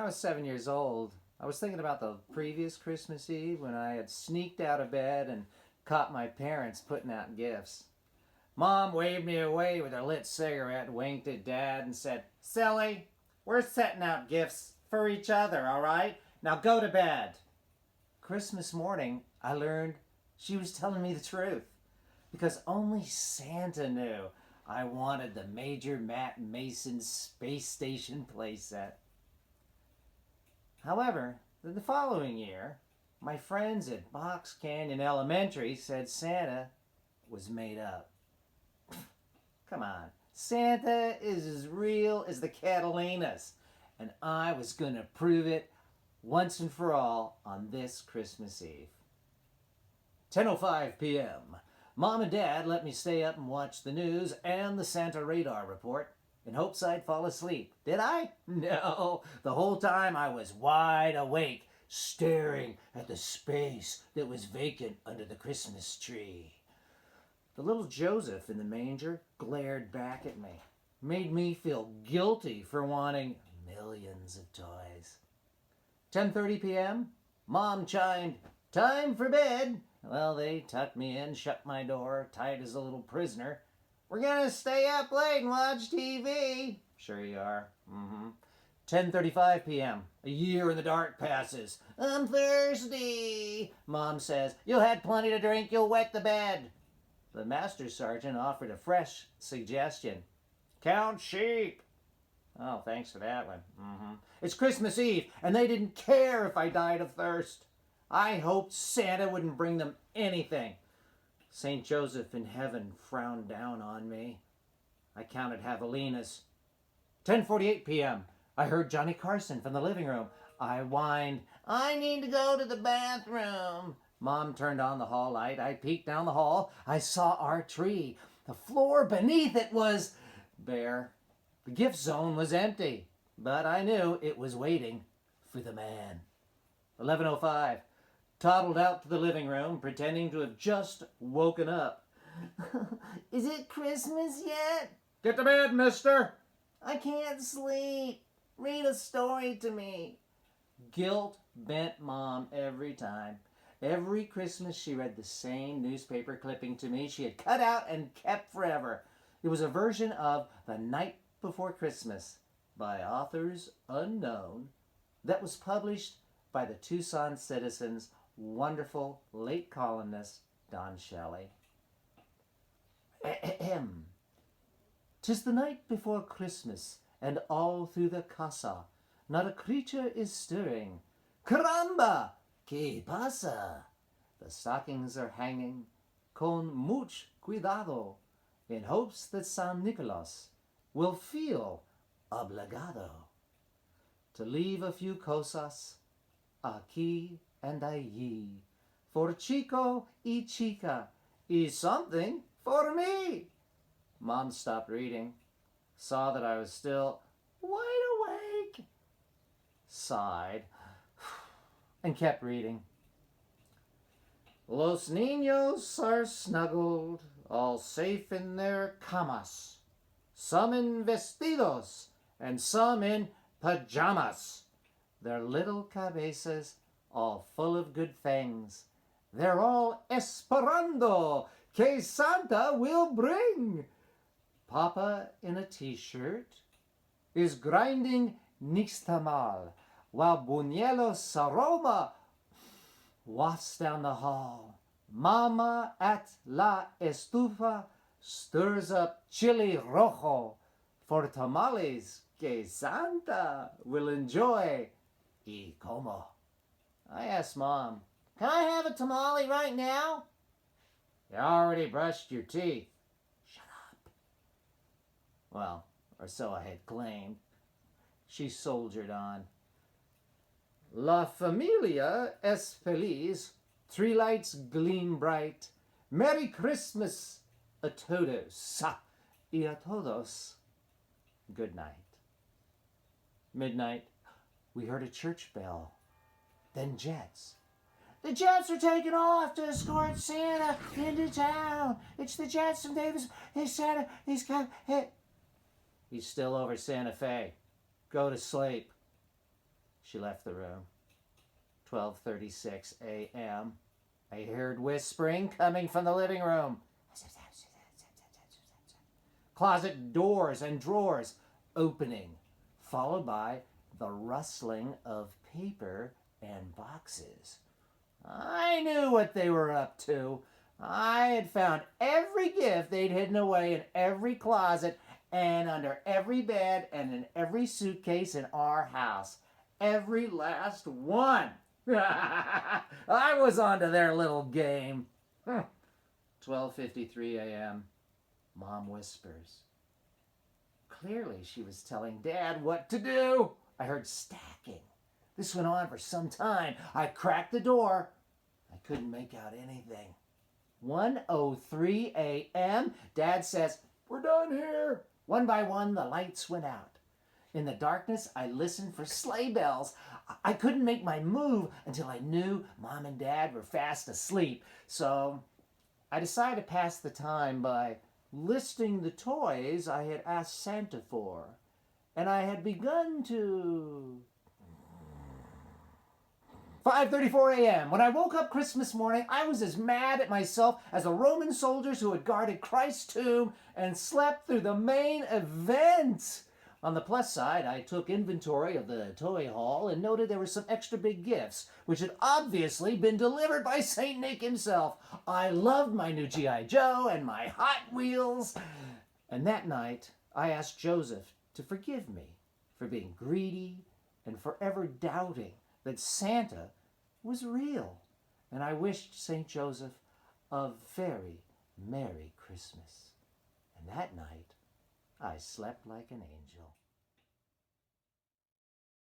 I was 7 years old, I was thinking about the previous Christmas Eve when I had sneaked out of bed and caught my parents putting out gifts. Mom waved me away with her lit cigarette, winked at Dad, and said, "Silly, we're setting out gifts for each other, all right? Now go to bed." Christmas morning, I learned she was telling me the truth because only Santa knew I wanted the Major Matt Mason Space Station playset. However, the following year, my friends at Box Canyon Elementary said Santa was made up. Come on, Santa is as real as the Catalinas, and I was going to prove it once and for all on this Christmas Eve. 10:05 p.m. Mom and Dad let me stay up and watch the news and the Santa radar report in hopes I'd fall asleep. Did I? No. The whole time I was wide awake, staring at the space that was vacant under the Christmas tree. The little Joseph in the manger glared back at me, made me feel guilty for wanting millions of toys. 10:30 p.m., Mom chimed, "Time for bed." Well, they tucked me in, shut my door, tight as a little prisoner. "We're gonna stay up late and watch TV." Sure you are. 10:35 p.m. A year in the dark passes. "I'm thirsty," Mom says. "You had plenty to drink, you'll wet the bed." The master sergeant offered a fresh suggestion. "Count sheep." Oh, thanks for that one. It's Christmas Eve, and they didn't care if I died of thirst. I hoped Santa wouldn't bring them anything. St. Joseph in heaven frowned down on me. I counted javelinas. 10:48 p.m. I heard Johnny Carson from the living room. I whined, "I need to go to the bathroom." Mom turned on the hall light. I peeked down the hall. I saw our tree. The floor beneath it was bare. The gift zone was empty, but I knew it was waiting for the man. 11:05. Toddled out to the living room, pretending to have just woken up. "Is it Christmas yet?" "Get to bed, mister." "I can't sleep. Read a story to me." Guilt bent Mom every time. Every Christmas she read the same newspaper clipping to me she had cut out and kept forever. It was a version of The Night Before Christmas by authors unknown that was published by the Tucson Citizen's wonderful late columnist Don Shelley. "'Tis the night before Christmas, and all through the casa not a creature is stirring. Caramba! ¿Qué pasa?" The stockings are hanging con mucho cuidado in hopes that San Nicolas will feel obligado to leave a few cosas aquí and allí for Chico y Chica y something for me. Mom stopped reading, saw that I was still wide awake, sighed, and kept reading. "Los niños are snuggled, all safe in their camas, some in vestidos and some in pajamas. Their little cabezas all full of good things. They're all esperando que Santa will bring. Papa in a t-shirt is grinding nixtamal while Buñuelo Saroma wafts down the hall. Mama at la estufa stirs up chili rojo for tamales que Santa will enjoy. Y como?" I asked Mom, "Can I have a tamale right now?" "You already brushed your teeth." "Shut up." Well, or so I had claimed. She soldiered on. "La familia es feliz. 3 lights gleam bright. Merry Christmas a todos y a todos. Good night." Midnight, we heard a church bell. Then jets. "The jets are taking off to escort Santa into town. It's the jets from Davis. Hey, Santa, he's got... Hey." "He's still over Santa Fe. Go to sleep." She left the room. 12:36 a.m. I heard whispering coming from the living room. Closet doors and drawers opening, followed by the rustling of paper and boxes. I knew what they were up to. I had found every gift they'd hidden away in every closet and under every bed and in every suitcase in our house. Every last one. I was onto their little game. 12:53 a.m. Mom whispers. Clearly she was telling Dad what to do. I heard stacking. This went on for some time. I cracked the door. I couldn't make out anything. 1:03 a.m. Dad says, "We're done here." One by one, the lights went out. In the darkness, I listened for sleigh bells. I couldn't make my move until I knew Mom and Dad were fast asleep. So I decided to pass the time by listing the toys I had asked Santa for. And I had begun to... 5:34 a.m. When I woke up Christmas morning, I was as mad at myself as the Roman soldiers who had guarded Christ's tomb and slept through the main event. On the plus side, I took inventory of the toy haul and noted there were some extra big gifts, which had obviously been delivered by St. Nick himself. I loved my new G.I. Joe and my Hot Wheels. And that night, I asked Joseph to forgive me for being greedy and forever doubting that Santa was real. And I wished St. Joseph a very Merry Christmas. And that night, I slept like an angel.